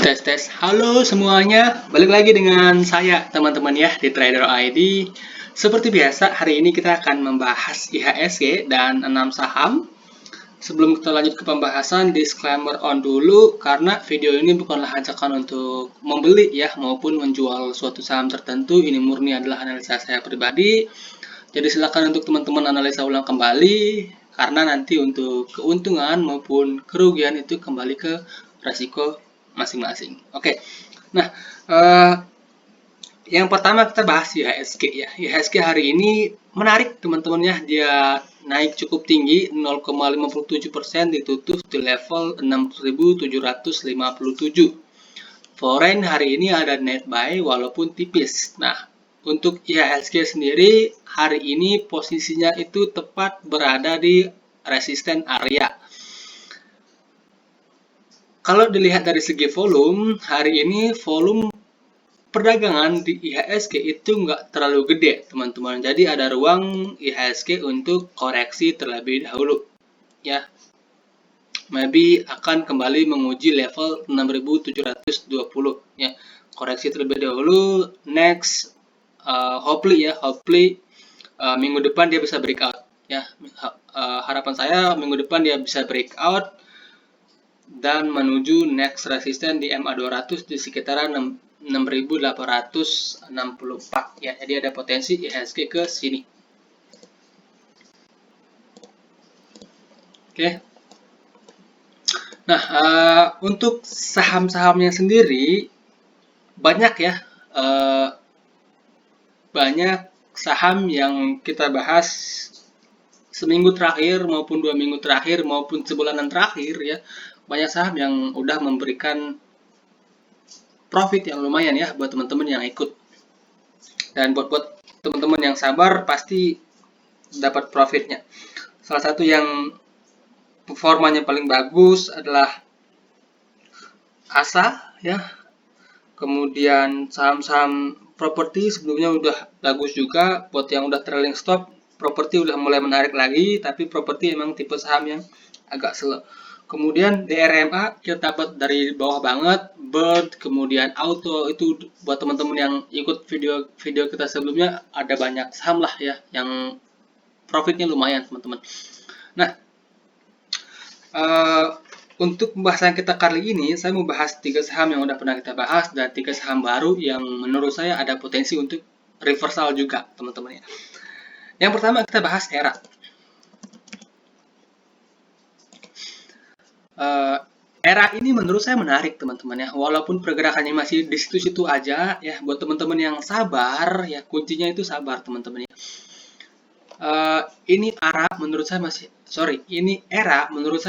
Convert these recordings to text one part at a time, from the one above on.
Tes tes. Halo semuanya, balik lagi dengan saya teman-teman ya di Trader ID. Seperti biasa, hari ini kita akan membahas IHSG dan 6 saham. Sebelum kita lanjut ke pembahasan, disclaimer on dulu karena video ini bukanlah ajakan untuk membeli ya maupun menjual suatu saham tertentu. Ini murni adalah analisa saya pribadi. Jadi silakan untuk teman-teman analisa ulang kembali karena nanti untuk keuntungan maupun kerugian itu kembali ke resiko masing-masing. Oke. Nah, yang pertama kita bahas IHSG ya. IHSG hari ini menarik teman-teman ya. Dia naik cukup tinggi 0,57%, ditutup di level 6.757. Foreign hari ini ada net buy walaupun tipis. Nah, untuk IHSG sendiri hari ini posisinya itu tepat berada di resisten area. Kalau dilihat dari segi volume, hari ini volume perdagangan di IHSG itu nggak terlalu gede, teman-teman. Jadi ada ruang IHSG untuk koreksi terlebih dahulu. Ya, maybe akan kembali menguji level 6.720. Ya, koreksi terlebih dahulu. Next, hopefully minggu depan dia bisa breakout. Ya, harapan saya minggu depan dia bisa breakout dan menuju next resisten di MA200 di sekitaran 6.864 ya. Jadi ada potensi IHSG ke sini. Oke. Nah, untuk saham-sahamnya sendiri banyak ya. Banyak saham yang kita bahas seminggu terakhir maupun 2 minggu terakhir maupun sebulanan terakhir ya. Banyak saham yang udah memberikan profit yang lumayan ya buat teman-teman yang ikut. Dan buat teman-teman yang sabar pasti dapat profitnya. Salah satu yang performanya paling bagus adalah ASA ya. Kemudian saham-saham properti sebelumnya udah bagus juga. Buat yang udah trailing stop, properti udah mulai menarik lagi, tapi properti emang tipe saham yang agak slow. Kemudian DRMA kita dapat dari bawah banget, Bird, kemudian Auto, itu buat teman-teman yang ikut video kita sebelumnya, ada banyak saham lah ya yang profitnya lumayan teman-teman. Nah, untuk pembahasan kita kali ini, saya mau bahas 3 saham yang udah pernah kita bahas dan 3 saham baru yang menurut saya ada potensi untuk reversal juga teman-teman ya. Yang pertama kita bahas ERA. ERA ini menurut saya menarik teman-teman ya, walaupun pergerakannya masih di situ-situ aja ya. Buat teman-teman yang sabar ya, kuncinya itu sabar teman-teman ya. Ini ERA menurut saya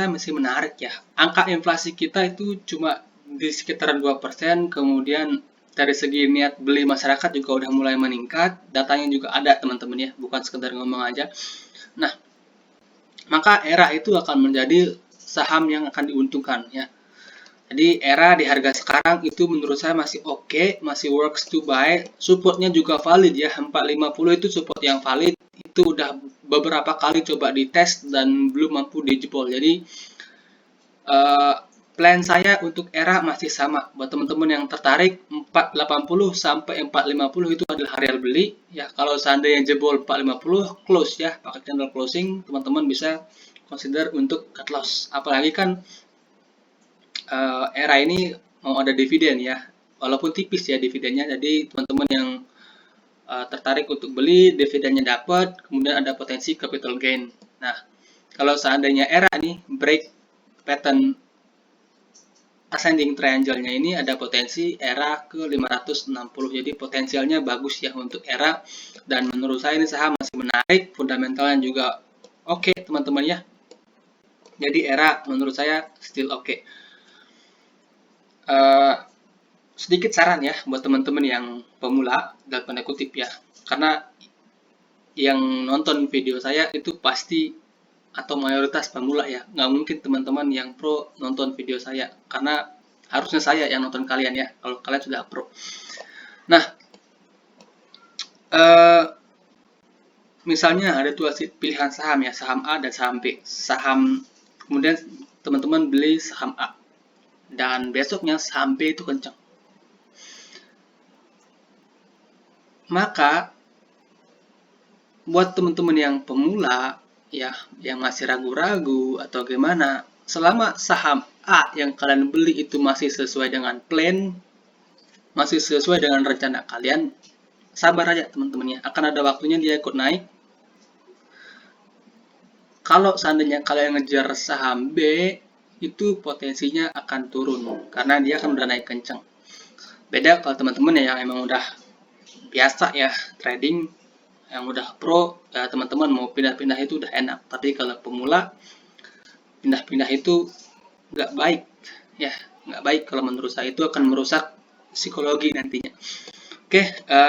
masih menarik ya. Angka inflasi kita itu cuma di sekitaran 2%, kemudian dari segi niat beli masyarakat juga udah mulai meningkat, datanya juga ada teman-teman ya, bukan sekedar ngomong aja. Nah, maka ERA itu akan menjadi saham yang akan diuntungkan ya. Jadi ERA di harga sekarang itu menurut saya masih oke, masih works to buy. Supportnya juga valid ya, 450 itu support yang valid. Itu udah beberapa kali coba dites dan belum mampu dijebol. Jadi plan saya untuk ERA masih sama. Buat teman-teman yang tertarik, 480 sampai 450 itu adalah area beli. Ya, kalau seandainya jebol 450 close ya, pakai candle closing, teman-teman bisa consider untuk cut loss. Apalagi kan ERA ini mau ada dividen ya, walaupun tipis ya dividennya. Jadi teman-teman yang tertarik untuk beli, dividennya dapat, kemudian ada potensi capital gain. Nah, kalau seandainya ERA nih break pattern ascending triangle-nya ini, ada potensi ERA ke 560. Jadi potensialnya bagus ya untuk ERA, dan menurut saya ini saham masih menarik, fundamentalnya juga oke teman-teman ya. Jadi ERA menurut saya still oke. Sedikit saran ya buat teman-teman yang pemula dalam tanda kutip ya, karena yang nonton video saya itu pasti atau mayoritas pemula ya, nggak mungkin teman-teman yang pro nonton video saya, karena harusnya saya yang nonton kalian ya kalau kalian sudah pro. Nah, misalnya ada dua pilihan saham ya, saham A dan saham B. Kemudian teman-teman beli saham A. dan besoknya saham B itu kencang. Maka buat teman-teman yang pemula ya, yang masih ragu-ragu atau gimana, selama saham A yang kalian beli itu masih sesuai dengan plan, masih sesuai dengan rencana kalian, sabar aja teman-teman ya, akan ada waktunya dia ikut naik. Kalau seandainya kalian ngejar saham B, itu potensinya akan turun karena dia akan udah naik kencang. Beda kalau teman-teman ya yang emang udah biasa ya trading, yang udah pro, ya teman-teman mau pindah-pindah itu udah enak. Tapi kalau pemula, pindah-pindah itu nggak baik ya, nggak baik. Kalau menurut saya itu akan merusak psikologi nantinya. Oke,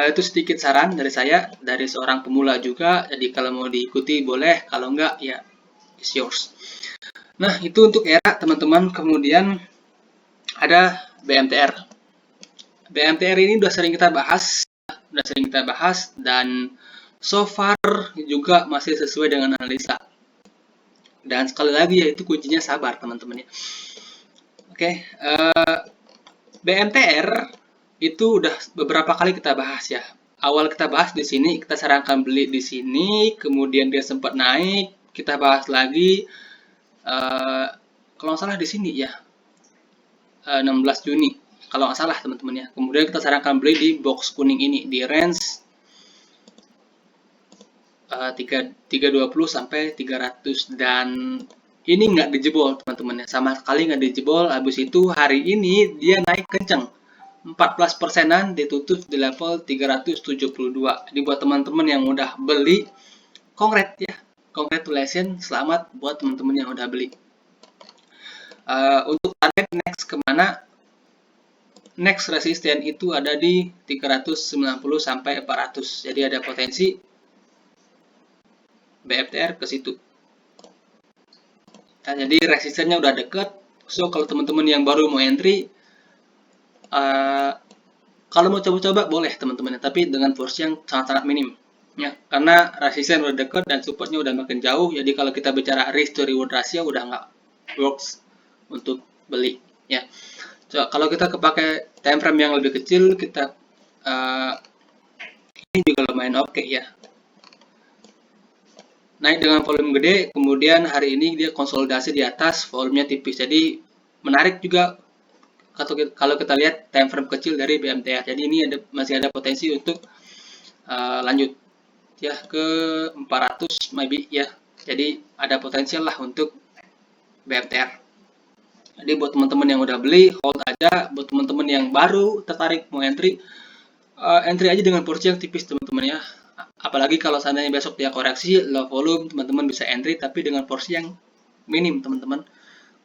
itu sedikit saran dari saya, dari seorang pemula juga. Jadi kalau mau diikuti boleh, kalau enggak ya it's yours. Nah, itu untuk era teman-teman. Kemudian ada BMTR. BMTR ini udah sering kita bahas, dan so far juga masih sesuai dengan analisa. Dan sekali lagi yaitu kuncinya sabar teman-teman ya. Oke, BMTR itu udah beberapa kali kita bahas ya. Awal kita bahas di sini, kita sarankan beli di sini, kemudian dia sempat naik, kita bahas lagi. Kalau nggak salah di sini ya, 16 Juni kalau nggak salah teman-teman ya. Kemudian kita sarankan beli di box kuning ini di range 320 sampai 300, dan ini nggak dijebol teman-teman ya, sama sekali nggak dijebol. Habis itu hari ini dia naik kenceng 14%-an, ditutup di level 372. Jadi buat teman-teman yang udah beli, kongret ya, congratulations, selamat buat teman-teman yang udah beli. Untuk target next kemana? Next resisten itu ada di 390 sampai 400. Jadi ada potensi BFTR ke situ. Nah, jadi resistennya udah deket. So kalau teman-teman yang baru mau entry, kalau mau coba-coba boleh teman-teman, tapi dengan porsi yang sangat-sangat minim. Ya, karena resisten udah deket dan supportnya udah makin jauh. Jadi kalau kita bicara risk to reward ratio udah nggak works untuk beli. Ya, so, kalau kita kepake time frame yang lebih kecil, kita ini juga lumayan oke ya. Naik dengan volume gede, kemudian hari ini dia konsolidasi di atas, volumenya tipis. Jadi menarik juga kalau kita lihat time frame kecil dari BMTR. Jadi ini masih ada potensi untuk lanjut ya ke 400 maybe ya. Jadi ada potensial lah untuk BMTR. Jadi buat teman-teman yang udah beli, hold aja. Buat teman-teman yang baru tertarik mau entry, entry aja dengan porsi yang tipis teman-teman ya. Apalagi kalau seandainya besok dia koreksi low volume, teman-teman bisa entry tapi dengan porsi yang minim teman-teman.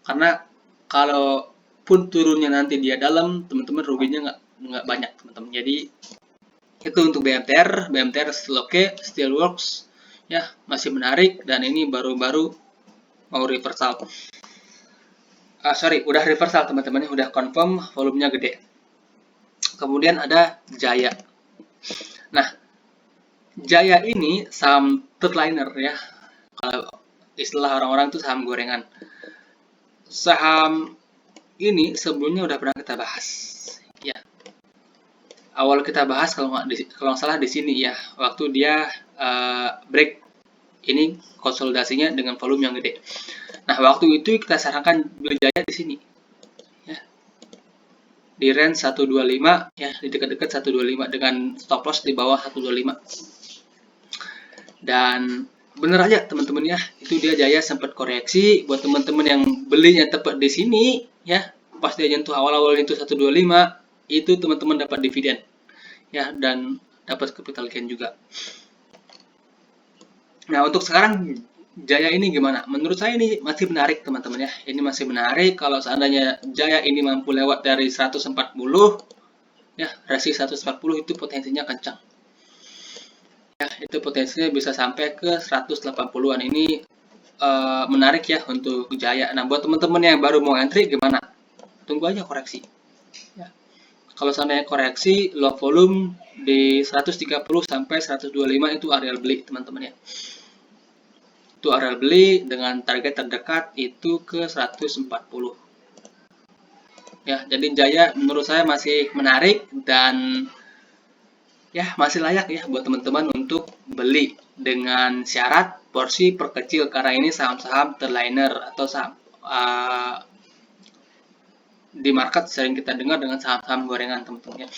Karena kalau pun turunnya nanti dia dalam, teman-teman ruginya nggak banyak teman-teman. Jadi itu untuk BMTR. BMTR still okay, still works ya, masih menarik, dan ini baru-baru mau reversal. Sorry, udah reversal teman-teman, udah confirm volumenya gede. Kemudian ada Jaya. Nah, Jaya ini saham third liner ya, kalau istilah orang-orang itu saham gorengan. Saham ini sebelumnya udah pernah kita bahas ya. Awal kita bahas kalau nggak salah di sini ya, waktu dia break ini konsolidasinya dengan volume yang gede. Nah, waktu itu kita sarankan beli Jaya di sini ya, di range 125 ya, di dekat-dekat 125 dengan stop loss di bawah 125. Dan bener aja teman-teman ya, itu dia Jaya sempat koreksi. Buat teman-teman yang belinya tepat di sini ya, pas dia nyentuh awal-awal itu 125, itu teman-teman dapat dividen ya, dan dapat capital gain juga. Nah, untuk sekarang Jaya ini gimana? Menurut saya ini masih menarik teman-teman ya. Ini masih menarik kalau seandainya Jaya ini mampu lewat dari 140 ya, resi 140 itu potensinya kencang. Ya, itu potensinya bisa sampai ke 180-an. Ini menarik ya untuk Jaya. Nah, buat teman-teman yang baru mau entry gimana? Tunggu aja koreksi. Ya. Kalau seandainya koreksi low volume di 130 sampai 125 itu area beli teman-teman ya. Itu area beli dengan target terdekat itu ke 140. Ya, jadi Jaya menurut saya masih menarik dan ya masih layak ya buat teman-teman untuk beli dengan syarat porsi perkecil karena ini saham-saham terliner atau saham di market sering kita dengar dengan saham-saham gorengan teman-teman ya.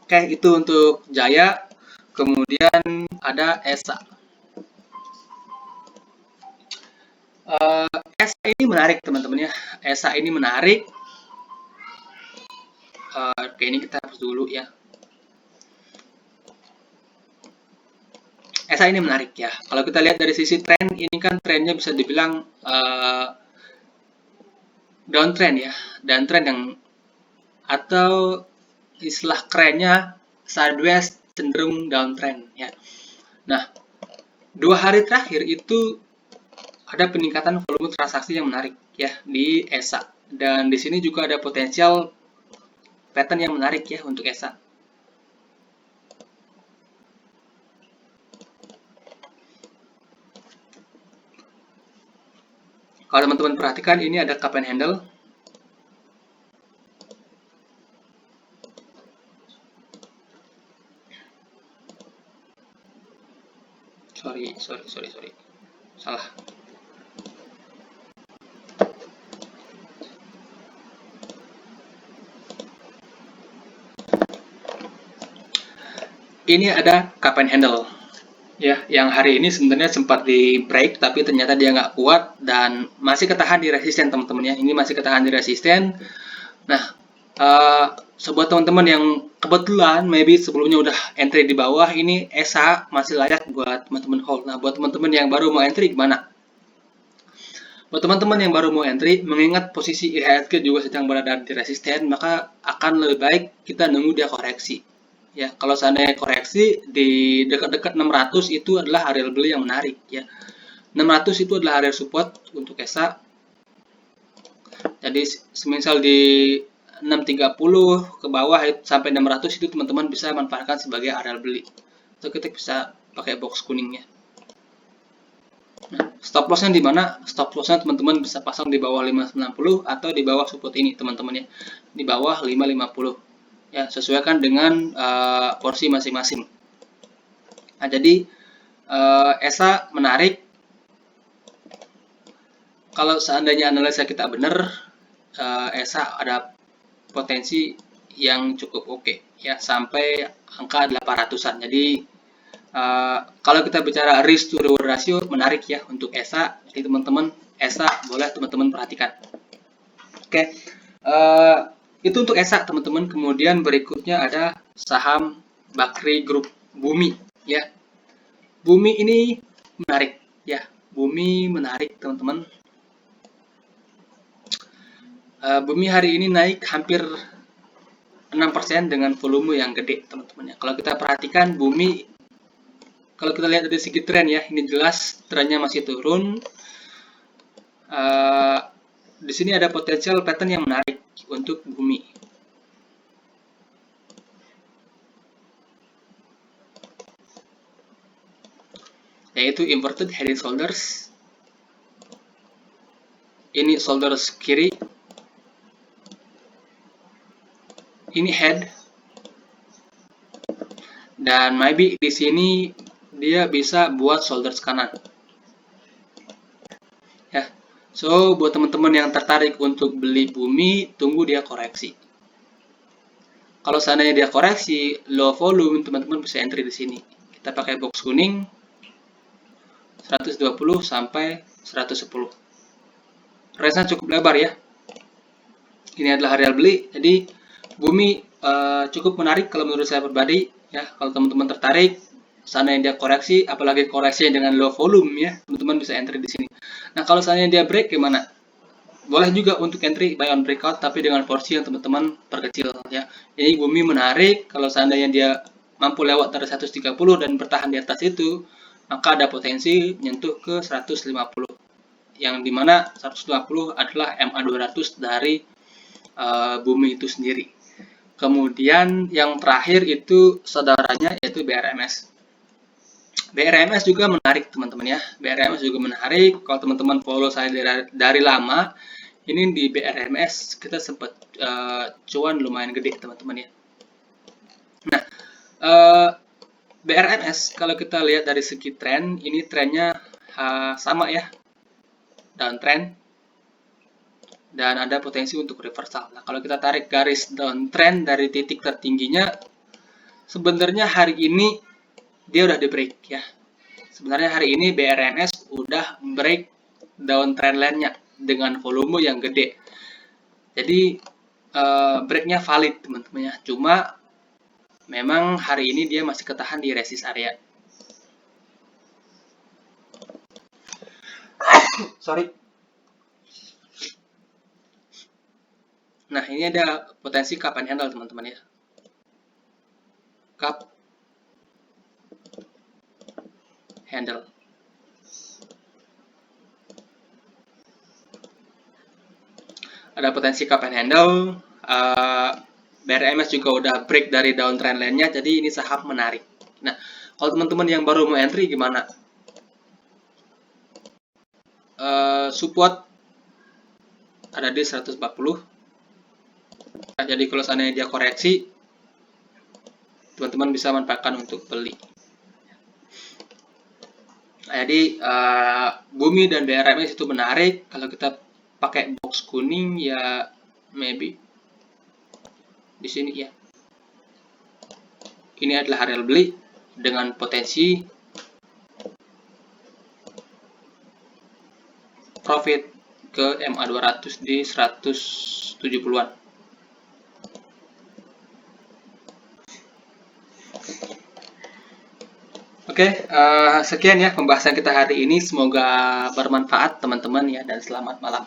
Oke, itu untuk Jaya. Kemudian ada ESA. ESA ini menarik teman-teman ya. ESA ini menarik. Oke, ini kita hapus dulu ya. ESA ini menarik ya. Kalau kita lihat dari sisi tren, ini kan trennya bisa dibilang downtrend ya. Downtrend yang atau istilah kerennya sideways cenderung downtrend ya. Nah, 2 hari terakhir itu ada peningkatan volume transaksi yang menarik ya di ESA, dan di sini juga ada potensial pattern yang menarik ya untuk ESA. Kalau teman-teman perhatikan, ini ada cup and handle. Sorry. Salah. Ini ada cup and handle. Ya, yang hari ini sebenarnya sempat di break, tapi ternyata dia nggak kuat dan masih ketahan di resisten teman-teman ya. Ini masih ketahan di resisten. Nah, buat teman-teman yang kebetulan maybe sebelumnya udah entry di bawah, ini ESA masih layak buat teman-teman hold. Nah, buat teman-teman yang baru mau entry gimana? Buat teman-teman yang baru mau entry, mengingat posisi IHSG juga sedang berada di resisten, maka akan lebih baik kita nunggu dia koreksi. Ya, kalau seandainya koreksi di dekat-dekat 600 itu adalah area beli yang menarik ya. 600 itu adalah area support untuk ESA. Jadi semisal di 630 ke bawah sampai 600 itu teman-teman bisa manfaatkan sebagai area beli. Atau kita bisa pakai box kuningnya. Nah, stop lossnya di mana? Stop lossnya teman-teman bisa pasang di bawah 590 atau di bawah support ini teman-teman ya. Di bawah 550. Ya, sesuaikan dengan porsi masing-masing. Nah, jadi ESA menarik. Kalau seandainya analisa kita benar, ESA ada potensi yang cukup oke ya, sampai angka 800-an. Jadi kalau kita bicara risk to reward ratio menarik ya untuk ESA. Jadi teman-teman ESA boleh teman-teman perhatikan. Oke. Itu untuk ESA teman-teman. Kemudian berikutnya ada saham Bakri Group Bumi ya. Bumi ini menarik ya. Bumi menarik teman-teman. Bumi hari ini naik hampir 6% dengan volume yang gede teman-teman ya. Kalau kita perhatikan Bumi, kalau kita lihat dari segi tren ya, ini jelas trennya masih turun. Di sini ada potensial pattern yang menarik untuk Bumi. Yaitu inverted head and shoulders. Ini shoulders kiri. Ini head. Dan maybe di sini dia bisa buat shoulders kanan. Ya. So, buat teman-teman yang tertarik untuk beli Bumi, tunggu dia koreksi. Kalau seandainya dia koreksi, low volume, teman-teman bisa entry di sini. Kita pakai box kuning 120 sampai 110. Range-nya cukup lebar ya. Ini adalah area beli. Jadi Bumi cukup menarik kalau menurut saya pribadi ya. Kalau teman-teman tertarik, seandainya dia koreksi, apalagi koreksi dengan low volume ya, teman-teman bisa entry di sini. Nah, kalau seandainya dia break gimana? Boleh juga untuk entry buy on breakout, tapi dengan porsi yang teman-teman perkecil ya. Jadi Bumi menarik kalau seandainya dia mampu lewat dari 130 dan bertahan di atas itu, maka ada potensi nyentuh ke 150. Yang dimana 150 adalah MA200 dari Bumi itu sendiri. Kemudian yang terakhir itu saudaranya yaitu BRMS. BRMS juga menarik teman-teman ya. BRMS juga menarik. Kalau teman-teman follow saya dari lama, ini di BRMS kita sempat cuan lumayan gede teman-teman ya. Nah, BRMS kalau kita lihat dari segi tren, ini trennya sama ya, downtrend, dan ada potensi untuk reversal. Nah, kalau kita tarik garis downtrend dari titik tertingginya, sebenarnya hari ini dia udah di break ya. Sebenarnya hari ini BRMS udah break downtrend line-nya dengan volume yang gede. Jadi breaknya valid teman-teman ya. Cuma memang hari ini dia masih ketahan di resist area. Sorry. Nah, ini ada potensi cup and handle teman-teman ya. Cup handle. Ada potensi cup and handle. BRMS juga udah break dari downtrend line-nya, jadi ini saham menarik. Nah, kalau teman-teman yang baru mau entry gimana? Support ada di 140. Nah, jadi kalau seandainya dia koreksi, teman-teman bisa manfaatkan untuk beli. Nah, jadi Bumi dan BRMS itu menarik. Kalau kita pakai box kuning ya maybe di sini ya. Ini adalah area beli dengan potensi profit ke MA200 di 170-an. Oke, sekian ya pembahasan kita hari ini. Semoga bermanfaat teman-teman ya, dan selamat malam.